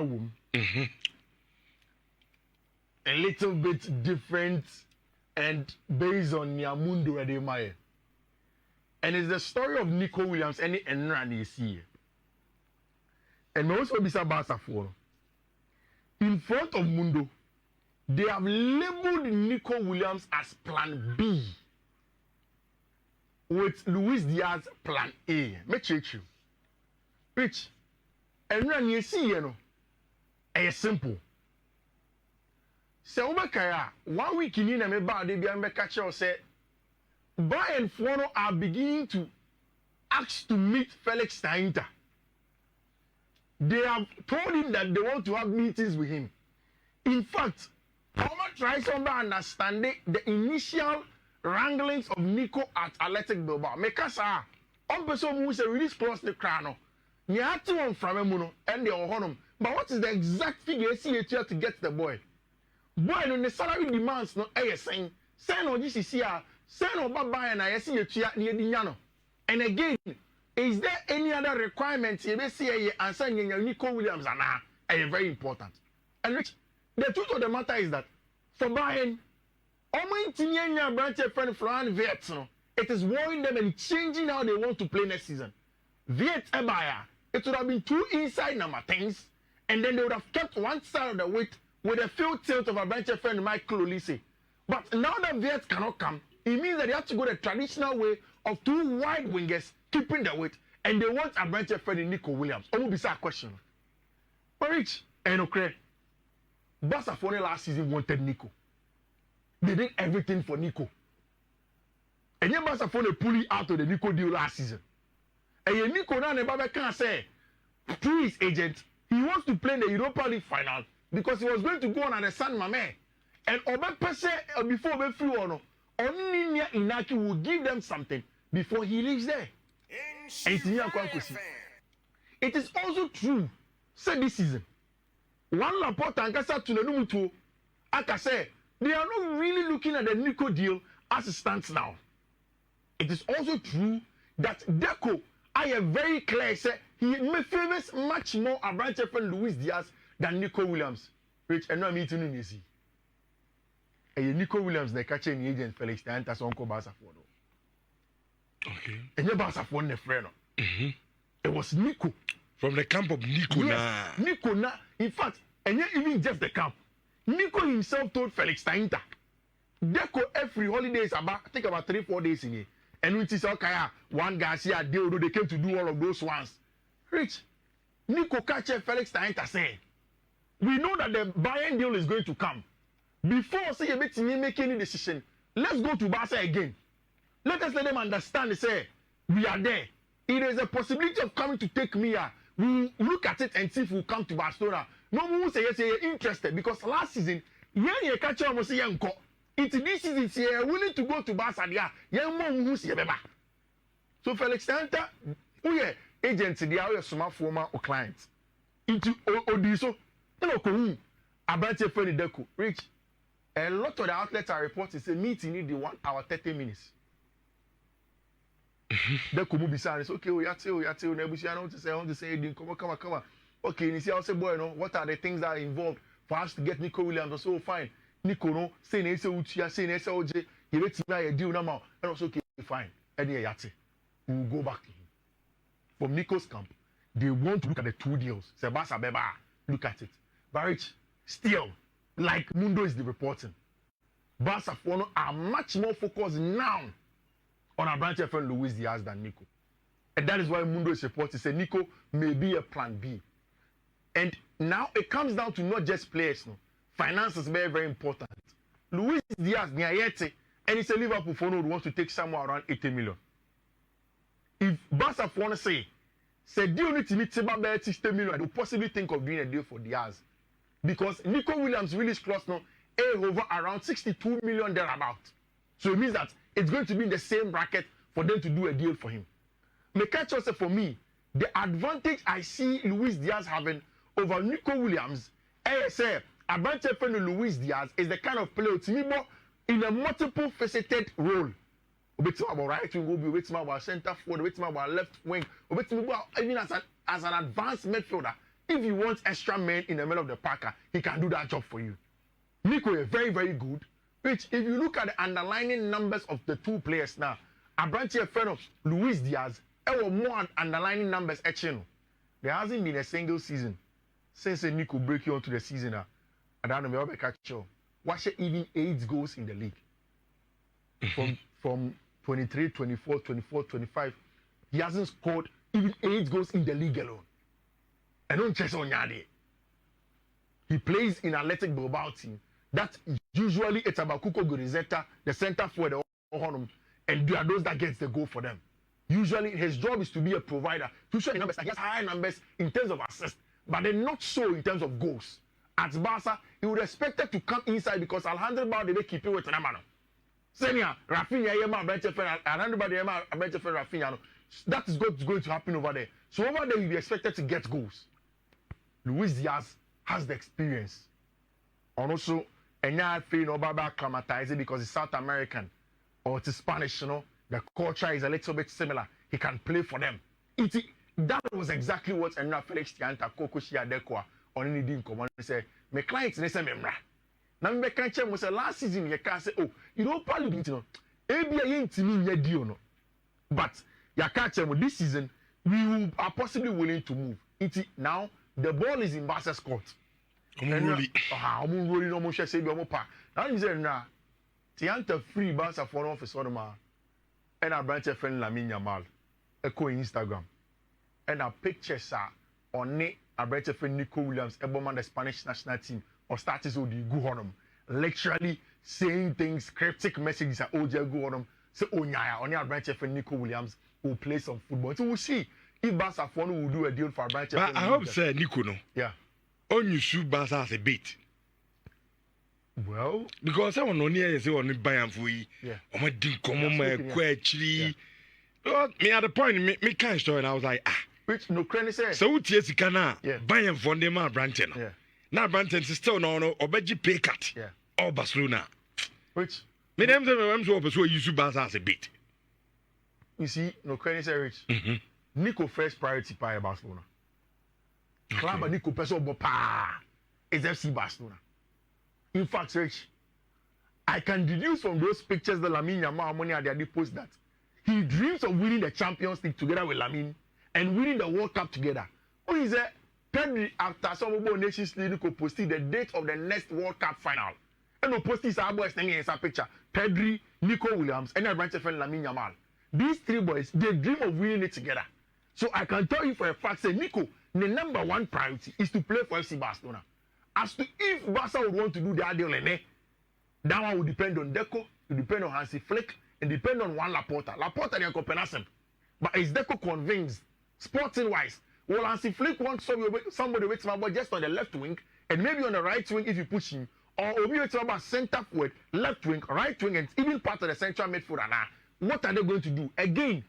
womb. A little bit different and based on Nyamundo Ademaye. And it's the story of Nico Williams and Enran you see. And also Bisa Barcelona. In front of Mundo, they have labeled Nico Williams as plan B. With Luis Diaz plan A. Me check you. Rich. Enran you see, you know. It's simple. Se obekaya 1 week in na me ba de bia me catch you say Bayern Fono are beginning to ask to meet Felix Tainta. They have told him that they want to have meetings with him. In fact, Oma tries to understand the initial wranglings of Nico at Athletic Bilbao. Mekasa on person who say release clause the crown. You have to one from Emuno and they are but what is the exact figure you see to get the boy? Boy, no the salary demands no saying no GCC send no baba and I see you near the Yano. And again, is there any other requirements you may see and saying Nico Williams are very important. And Rich, the truth of the matter is that for Bayern, Omo branch friend Florian Wirtz, it is worrying them and changing how they want to play next season. Wirtz Ebaya, it would have been 2 inside number 10s, and then they would have kept one side of the weight with a field tilt of a bench friend Michael Olise. But now that Wirtz cannot come, it means that they have to go the traditional way of 2 wide wingers keeping the weight, and they want a bench friend Nico Williams. Almost bizarre question. But Rich, and okay, Barcelona last season wanted Nico. They did everything for Nico. And then Barcelona pulled out of the Nico deal last season. And Nico now never can say through his agent, he wants to play the Europa League final because he was going to go on the San Mamé. And before we flew on, only Inaki will give them something before he leaves there. It is also true, say this season. One Laporte and Kasa to the Numutu, I say, they are not really looking at the Nico deal as it stands now. It is also true that Deco, I am very clear, say he may favors much more a branch friend Luis Diaz than Nico Williams. Which I know I'm eating in easy. And Nico Williams, the catching agent Felix Tainta, so Uncle Barcelona. Okay. And your Barcelona friend. It was Nico. From the camp of Nico. Yes, Nico na. In fact, and yet even just the camp. Nico himself told Felix Tainta, Deco every holiday is about, I think about 3-4 days in here. And when it's okay, one guy see a deal, they came to do all of those ones. Rich, Nico catcher Felix Tainta said, we know that the Bayern deal is going to come. Before say a bit make any decision, let's go to Barca again. Let us let them understand, they say, we are there. It is a possibility of coming to take me here. We look at it and see if we come to Barcelona. No one will say yes, you're interested because last season, when you catch almost say it's this season, you're willing to go to Barcelona. You're more who see so Felix Tainta, who are agents, they are smart former or clients. Into Odiso, no, a branch of friend Deco. Rich, a lot of the outlets are reporting say meeting need the 1 hour 30 minutes. Deco will be saying, okay, we are till, Nebuchadnezzar, I want to say, come on. Okay, you see, I'll say, boy, no, what are the things that are involved for us to get Nico Williams? So fine. Nico, no, say Nese Uchia, say Nese OJ, you let me a deal now, and also, okay, fine. And yeah, we will go back to him. From Nico's camp, they want to look at the 2 deals. Sebasa Beba, look at it. But Rich, still, like Mundo is the reporting, Barcelona are much more focused now on a branch friend Luis Diaz than Nico. And that is why Mundo is reporting, say Nico may be a plan B. And now it comes down to not just players. No. Finance is very, very important. Luis Diaz, Niayete, and it's a Liverpool for who wants to take somewhere around 80 million. If Barca want to say deal need to meet 60 million, they will possibly think of doing a deal for Diaz. Because Nico Williams release clause now over around 62 million thereabout. So it means that it's going to be in the same bracket for them to do a deal for him. Mekacho said for me, the advantage I see Luis Diaz having over Nico Williams, say a branch friend of Luis Diaz is the kind of player to me in a multiple faceted role. Obeti about right wing, obeti about center forward, obeti about left wing, obeti about even as an advanced midfielder. if you want extra men in the middle of the park, he can do that job for you. Nico is very, very good. Which, if you look at the underlying numbers of the two players now, Abranche friend of Luis Diaz, there more underlying numbers actually. There hasn't been a single season since Nico break you onto the season. I don't know catch you. Watch even 8 goals in the league. From 23, 24, 24, 25. He hasn't scored even 8 goals in the league alone. And don't chase on Yadi. He plays in Athletic Bilbao team. That usually it's about Kuko Gorizeta, the center for the Honum, and they are those that gets the goal for them. Usually his job is to be a provider, to show the numbers. He has high numbers in terms of assists, but they're not so in terms of goals. At Barca, he would expect it to come inside because Alejandro Balde they keep it with Namano. Senior, Rafinha, Yema, Alejandro Balde, Yema, Rafinha. That is going to happen over there. So over there, you'll be expected to get goals. Luis Diaz has the experience. And also, and I feel no baba acclimatized because he's South American or it's Spanish, the culture is a little bit similar. He can play for them. That was exactly what Enra Felix Tianta Koko Shia Dekwa on any deal come on say, my clients they say memra. Now me can check was last season you can say, oh, you don't probably didn't know. Ebi ain't me deal no. But you catch them this season, we are possibly willing to move. Now the ball is in Barca's court. Rolling. Almost say be pa. Now you say na Tianta free Barca for no for Sodoma. And I branch a friend Lamine Yamal. Echo Instagram. And our pictures are on it. I branch a friend Nico Williams, Eboman the Spanish national team, or status of the Guhonum. Literally saying things, cryptic messages at OJ Guhonum. Say, oh, yeah, only a branch a friend Nico Williams will play some football. So we'll see if Barca will do a deal for a branch. But I hope, sir, Nico, no. Yeah. On you shoot Barca as a bait. Well, because I want to hear say on Bayern for you. Yeah. I'm a ding come on my query. Me at the point, me can't story, and I was like, which no credit say. So what yes, you can Yeah. Bayern for them branching. Yeah. Now branching is still no, or beji pay cut. Yeah. Or Barcelona. Which me them say I'm so you shoot Barca as a bait. You see, no credit say rich. Nico first priority by Barcelona. Club Nico person pa is FC Barcelona. In fact, Rich, I can deduce from those pictures that Lamine Yamal money at the post that he dreams of winning the Champions League together with Lamine and winning the World Cup together. Who is it? Pedri after some of Nations League posted the date of the next World Cup final. And no post this boys in some picture. Pedri, Nico Williams, and a branch of friend Lamine Yamal. These 3 boys, they dream of winning it together. So I can tell you for a fact, say Nico, the number 1 priority is to play for FC Barcelona. As to if Barca would want to do their deal, that one will depend on Deco, it will depend on Hansi Flick, and depend on Juan Laporta. Laporta they are Copenhagen. But is Deco convinced, sporting wise, well, Hansi Flick wants somebody with my just on the left wing, and maybe on the right wing if you push him, or Obi about center forward, left wing, right wing, and even part of the central midfielder. Now, what are they going to do? Again,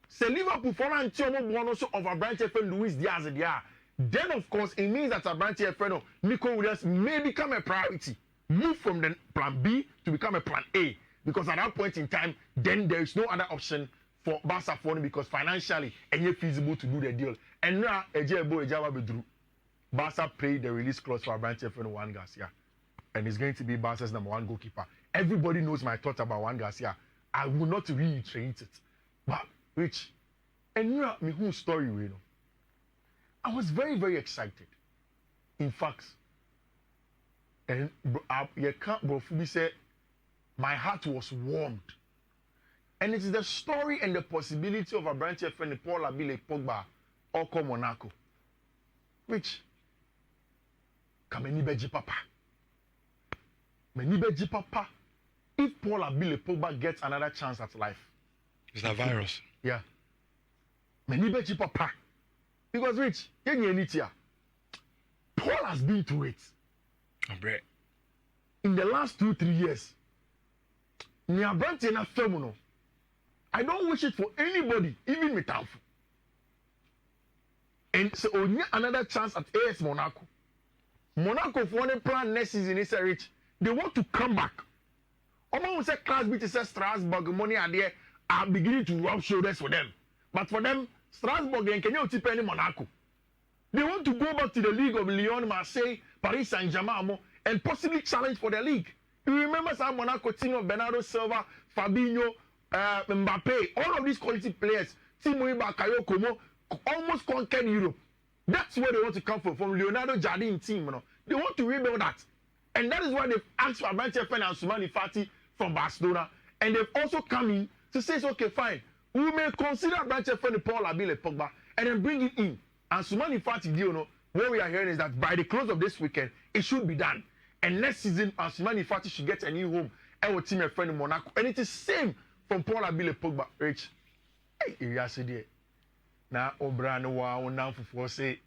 say Liverpool for one also of a branch friend Luis Diaz there. Then, of course, it means that a branch friend Nico Williams may become a priority. Move from the plan B to become a plan A. Because at that point in time, then there is no other option for Barca for him because financially, it's feasible to do the deal. And now, Barca paid the release clause for a branch friend Juan Garcia. And it's going to be Barca's number 1 goalkeeper. Everybody knows my thoughts about Juan Garcia. I will not reiterate it. But, Rich, and now, me whole story, you know. I was very, very excited. In fact, and you can't Brofubi said, my heart was warmed. And it is the story and the possibility of a branch of friend Paul Abile Pogba or Monaco. Which Kamenibeji Papa. Menibeji Papa. If Paul Abile Pogba gets another chance at life. It's a virus. Yeah. Menibeji Papa. Because Rich, Paul has been through it. In the last 2-3 years, I don't wish it for anybody, even Metamfu. And so another chance at AS Monaco. Monaco for one plan next season is a Rich. They want to come back. Almost say class B to say Strasbourg money are there are beginning to rub shoulders for them. But for them, Strasbourg and Kenya will tip any Monaco. They want to go back to the League of Lyon, Marseille, Paris Saint-Germain, and possibly challenge for the league. You remember some Monaco team of Bernardo Silva, Fabinho, Mbappe, all of these quality players, Timo Bakayo, Como, almost conquered Europe. That's where they want to come from Leonardo Jardim team. You know. They want to rebuild that. And that is why they've asked for Abrante Fen and Soumani Fati from Barcelona. And they've also come in to say, okay, fine, we may consider Abrante Fen and Paul Abile Pogba and then bring it in. And Soumani Fati, you know, what we are hearing is that by the close of this weekend, it should be done. And next season, Soumani Fati should get a new home. And our team a friend in Monaco. And it is same from Paul Abile Pogba. Rich, hey, you see there. Now, Obrano wa now for say,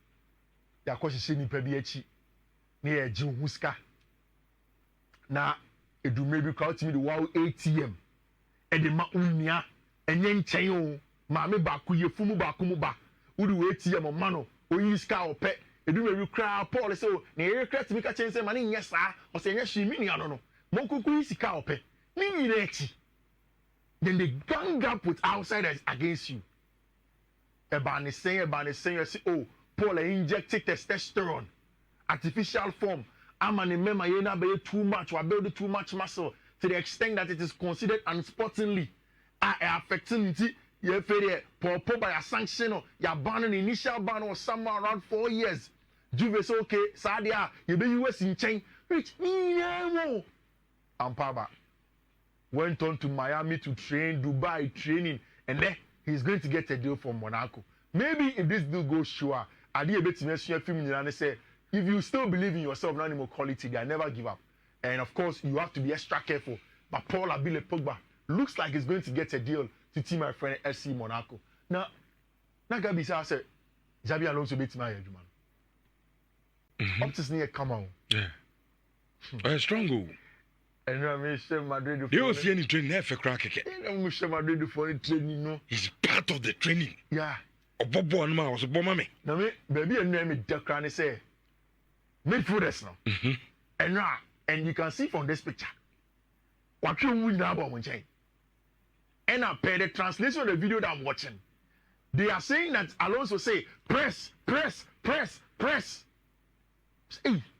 ya kwasi se nipa bi achi na ya ji huska na edu maybe crowd me the wow ATM e de ma unia enye nchen o ma me ba ku ye fumu ba ku mu ba udu ATM ma no oyi ska ope edu maybe crowd Paul say na ye credit me ka chen say ma ne nya sa o say nya hwi mi nia no no mo kuku yi sika ope ni nyina echi then they gang up with outsiders against you. Ebani saying, say, oh, Paul injected testosterone, artificial form. I'm an member, you know, too much, or build too much muscle to the extent that it is considered unsportingly. Affecting it, you feel Paul by a sanction, your ban an initial ban or somewhere around 4 years. Juve say, okay, Sadia, you be US in chain, which I'm Paba. Went on to Miami to train, Dubai training, and then he's going to get a deal from Monaco. Maybe if this deal goes sure, I did a bit to film and say, if you still believe in yourself, not anymore quality, I never give up. And of course, you have to be extra careful. But Paul Abile Pogba looks like he's going to get a deal to team my friend SC Monaco. Now Gabi said, Jabi Alonso beat my head, man. Up to sneak, come on. Yeah. A strong goal. And I mean, Madrid. You don't see any training there for crack again. Madrid for training, no. He's part of the training. Yeah. Bobo and Ma was a bomb me. Now, baby, and name it Declan say, midfielders now. And you can see from this picture what you win now about chain. And I pay the translation of the video that I'm watching. They are saying that Alonso say, press. Hey,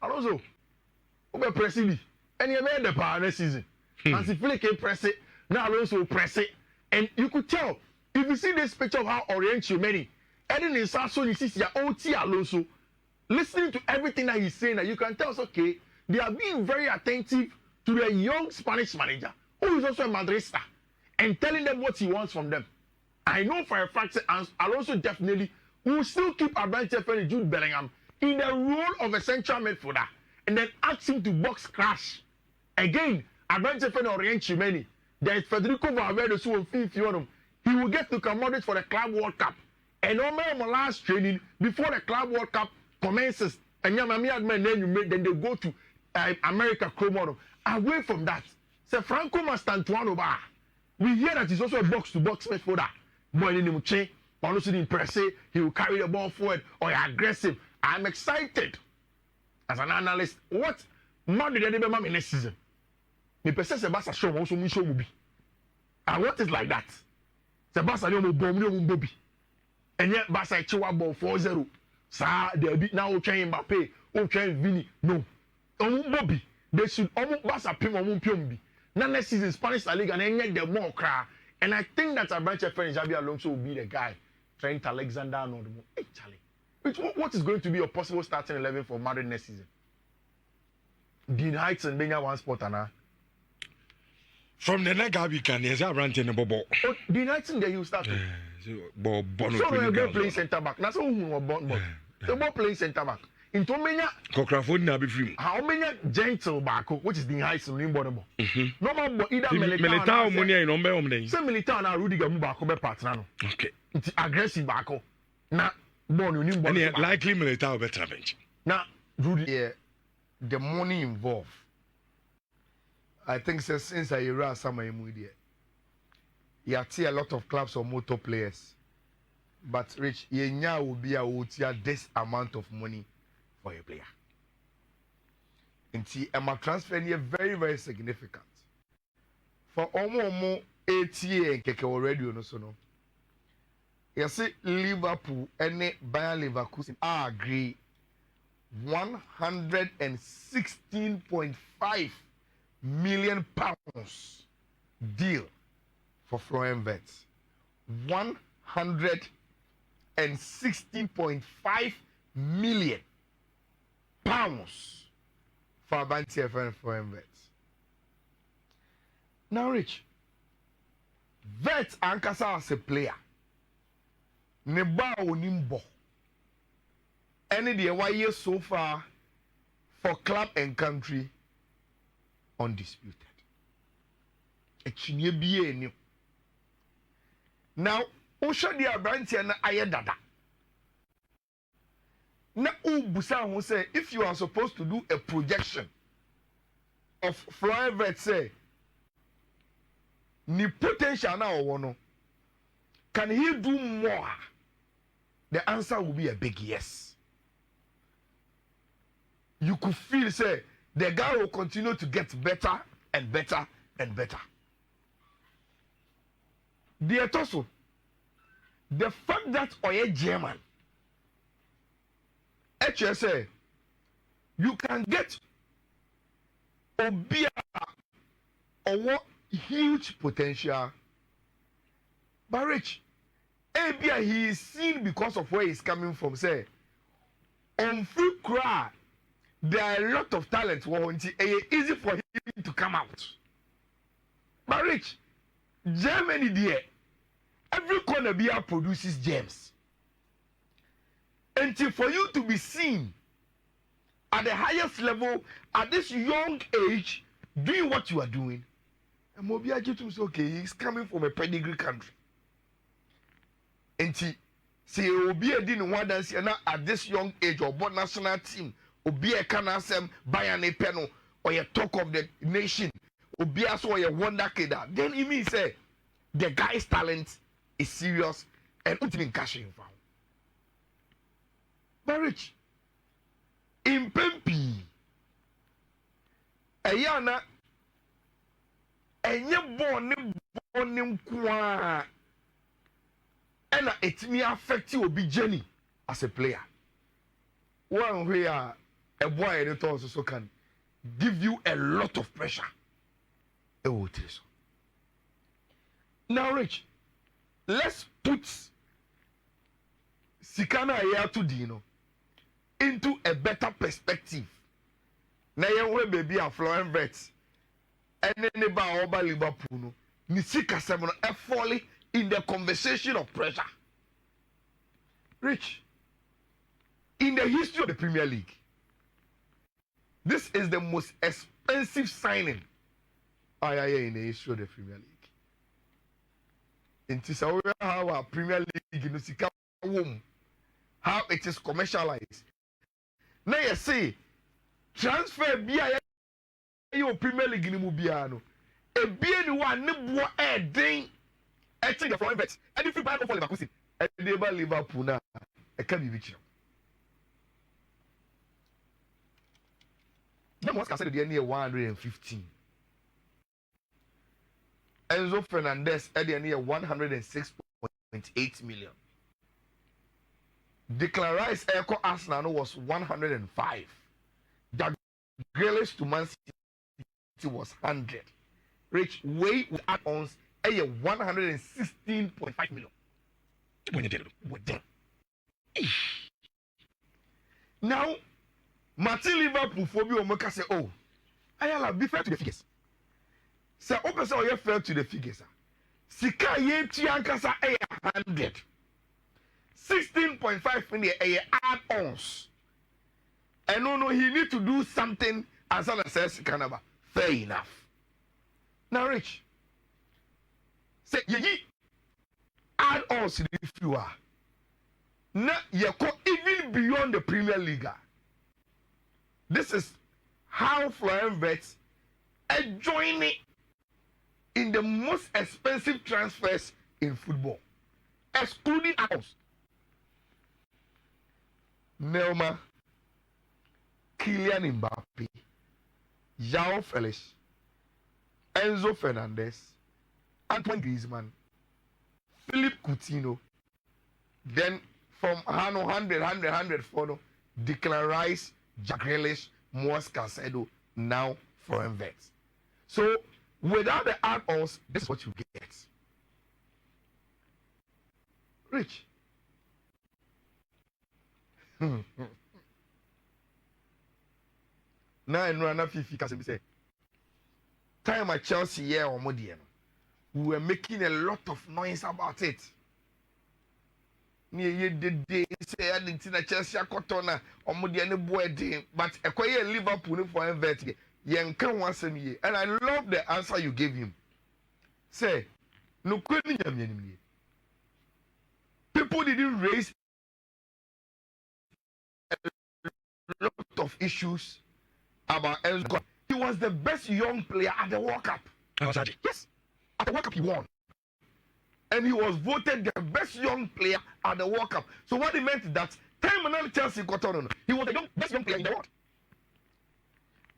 Alonso, over pressing. And you made the power next season. And if Flick can press it, now Alonso press it. And you could tell, if you see this picture of how Orient Chumeni, Eden is also you see OT Alonso, listening to everything that he's saying, that you can tell us, okay, they are being very attentive to the young Spanish manager, who is also a Madrista, and telling them what he wants from them. I know for a fact that Alonso definitely will still keep Abrante Fen and Jude Bellingham in the role of a central midfielder, and then ask him to box crash. Again, Abrante Fen Orient Chumeni, there is Federico Valverde who will feel him. He will get to commodity for the Club World Cup. And on my last training, before the Club World Cup commences, and then they go to America Chromo. Away from that, Sir Franco Mastantuano Bar. We hear that he's also a box-to-box midfielder. He will carry the ball forward or aggressive. I'm excited as an analyst. What Madrid did they make next season? Me pese Sebastian show also me show be. And what is like that? Sebastian no bomb Bobby. And yet Barca chiwa ball 4-0. Sa they be now trying Mbappe, trying Vini. No. Bobby. They should almost Barca pim bi. Now next season Spanish La Liga and yet the more cry. And I think that Abrante Fen Xabi Alonso will be the guy. Trent Alexander-Arnold. Hey Charlie. What is going to be a possible starting 11 for Madrid next season? Dean Heights and Benya one spot and from the Nagabi can there's a rant in the Bobo. Oh, Dean Heights in there you start. So we're playing centre back. That's all we were born. So we're playing centre back. Into Menya Cochraford na be free. How many gentle back, which is Dean Heights in Limbo. No more either Militao money in Ombe. Some Militao now Rudiger Mubako be partner. Okay. It's aggressive back. Now born in Limbo. Likely Militao better bench. Now Rudy the money involved. I think since I era some media, you see a lot of clubs or motor players. But Rich, Yenya will be a this amount of money for a player. And see, my transfer here very, very significant. For almost 8 years, Keke already, no. Yes, Liverpool and Bayer Leverkusen agree 116.5 million pounds deal for Florian Wirtz. 116.5 million pounds for Abanti FM Florian Wirtz. Now, Rich, Wirtz ankasa as a player. Ne ba onimbo. Any the why so far for club and country undisputed. Echinye biye ni. Now, Osha di Abranti na ayedada. Na ubusa who say if you are supposed to do a projection of Florian Wirtz say ni potential na owono, can he do more? The answer will be a big yes. You could feel say the guy will continue to get better and better and better. The also the fact that Oye German HSA you can get Obia or huge potential, but Rich Abia he is seen because of where he's coming from. Say on free cry, there are a lot of talent. Easy for him to come out. But Rich, Germany there, every corner beer produces gems. Until for you to be seen at the highest level at this young age, doing what you are doing, and Mobia Jitum say, okay, he's coming from a pedigree country. Enti say obi e di ne ho dance na at this young age or board national team obi e kana asem Bayern e pe no or your talk of the nation obi aso or your wonder kid, then it means say the guy's talent is serious and ultimately cashing for. But Rich in Pempi Ayana enye born kwa and it may affect you be journey as a player. One where a boy that also can give you a lot of pressure. Now, Rich, let's put Sikana here to Dino into a better perspective. Now, you baby a Florian Wirtz and then about Liverpool. Nisika Seven falling in the conversation of pressure. Rich, in the history of the Premier League, this is the most expensive signing in the history of the Premier League. In Tisawa, how our Premier League in the how it is commercialized. Now you see, transfer BIA your Premier League in Mubiano. A BN one nebo a ding. I think the Florian Wirtz. And if you buy for Leverkusen, and they buy Liverpool now, I can't be rich. Now, what's considered the near 115. Enzo Fernandez at the near 106.8 million. Declan Rice Echo Arsenal was 105. Jack Grealish to Man City was 100. Rich way with add-ons. 116.5 million. Now, Martin Liverpool for me Omoka say, oh, Ayala, be fair to the figures. Say, open say, you fair to the figures. Sika ye tiankasa 100. 16.5 million add-ons. And no, he need to do something as well as says Canada. Fair enough. Now, Rich. Say ye add ons if you are. Now you go even beyond the Premier League. This is how Florian Wirtz is joining in the most expensive transfers in football, excluding add-ons. Neymar, Kylian Mbappe, João Felix, Enzo Fernandez, Antoine Griezmann, Philippe Coutinho, Then from 100 for no, Declan Rice, Jack Grealish, Moise Caicedo, now Florian Wirtz. So without the add-ons, this is what you get. Rich. Now I know enough if you can say time at Chelsea here or Modiano. We were making a lot of noise about it. Near the day say I didn't see Chelsea Cotona or Modiano boy day, but a quiet Liverpool for invert. Yen can once a year, and I love the answer you gave him. Say, no people didn't raise a lot of issues about Elko. He was the best young player at the World Cup. Yes, at the World Cup he won. And he was voted the best young player at the World Cup. So what it meant is that time another Chelsea got on, he was the best young player in the world.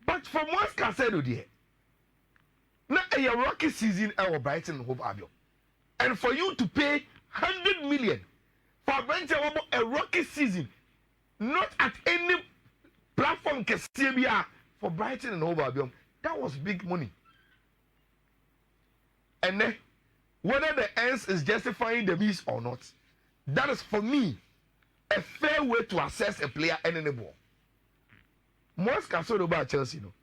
But from what Caicedo there, now a rocky season at Brighton and Hove Albion. And for you to pay 100 million for a rocky season, not at any platform can for Brighton and Hove Albion, that was big money. And then, whether the ends is justifying the means or not, that is for me a fair way to assess a player and any ball. Most Caicedo about Chelsea, no.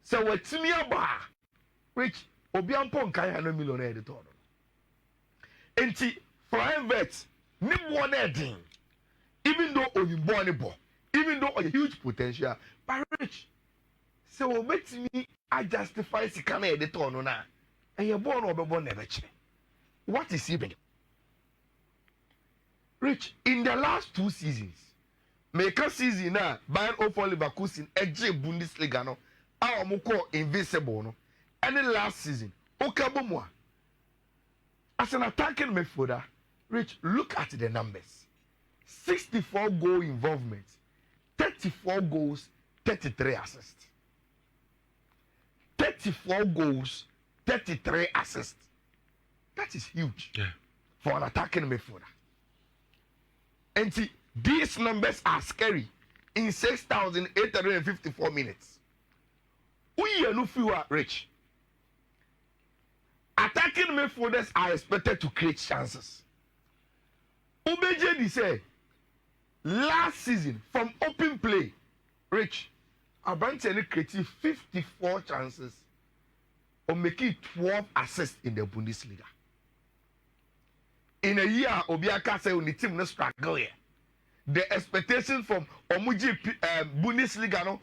So what Timmy Aba, which Obiampon Kai 100 million at the total. And Florian Wirtz, one thing, even though on born, even though a huge potential, but rich. So what me I justify the kind of the total now, and you're born or born never change. What is he doing? Rich, in the last 2 seasons, make a season now, Bayern 04 Leverkusen, Edge Bundesliga, no, our Moko invincible, no, and the last season, Okabomwa. As an attacking midfielder, Rich, look at the numbers 64 goal involvement, 34 goals, 33 assists. 34 goals, 33 assists. That is huge for an attacking midfielder. And see, these numbers are scary in 6,854 minutes. We are no fewer rich. Attacking midfielders are expected to create chances. Ubejedi say last season from open play, Rich, Abantene created 54 chances or making 12 assists in the Bundesliga. In a year, Obiaka say the team no struggle here. The expectation from Omuji Bundesliga no,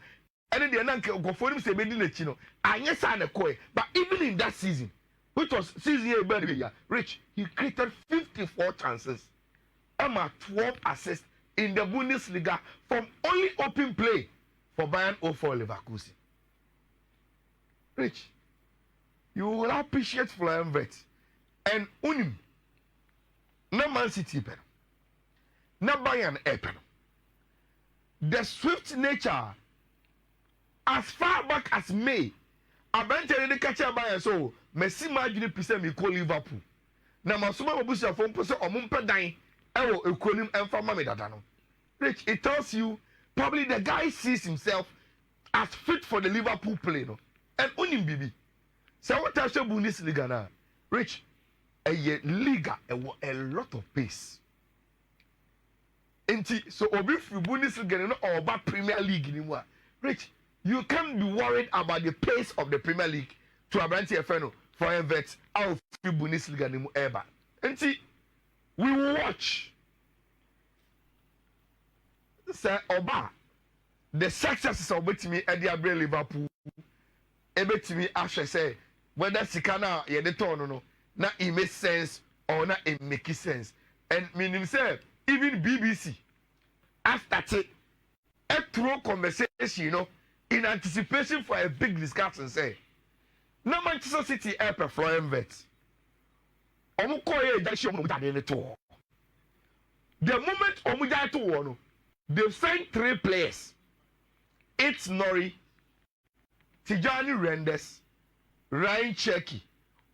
and then the Nanke go for him say Medina Chino. Anya sign a koi, but even in that season, which was season year, Rich, he created 54 chances. Emma 12 assists in the Bundesliga from only open play for Bayern 04 Leverkusen. Rich, you will appreciate Florian Wirtz and Unim. No Man City pen. No Bayern pen. The swift nature, as far back as May, Abentele de catcher Bayern so Messi margin percent me call Liverpool. Now Masuma Obusia from person or Mumpedan, Ewo Equalim and Famame Dadano. Rich, it tells you probably the guy sees himself as fit for the Liverpool play, no? And Unim Bibi. So what I say Bundesliga now, Rich, a liga a lot of pace. So Obi free Bundesliga no or about Premier League anymore. Rich, you can't be worried about the pace of the Premier League to Abranti FNO for a vet out of free Bundesliga anymore ever. We watch. Say Oba, the successes of me at the Abre Liverpool. Ebetimi Ashe say whether Sikana ye the turn no. Na it makes sense or not it make sense. And meaning say even BBC after a through conversation, you know, in anticipation for a big discussion say no Manchester City help Florian Wirtz. Omo koye dashi omo mutade ne to. The moment omo ja to no, they've signed 3 players. It's Nori, Tijani Rendes, Ryan Cherky.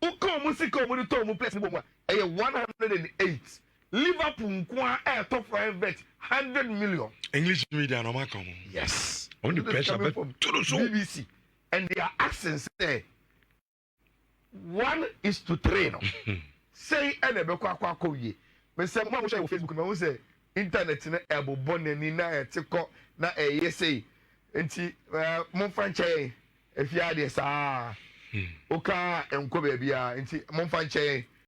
Uko musiko mu to mu place ni 108 Liverpool nko top 5 bet 100 million. English media no ma come. Yes. On the pressure but to the show. BBC and their accents say 1:3 no. Say ene be kwa ye. Me say mo share Facebook me say internet na ebobo nani na etiko na say enti mo franchise efiade saa. Oka enko ba bia enti mo franchise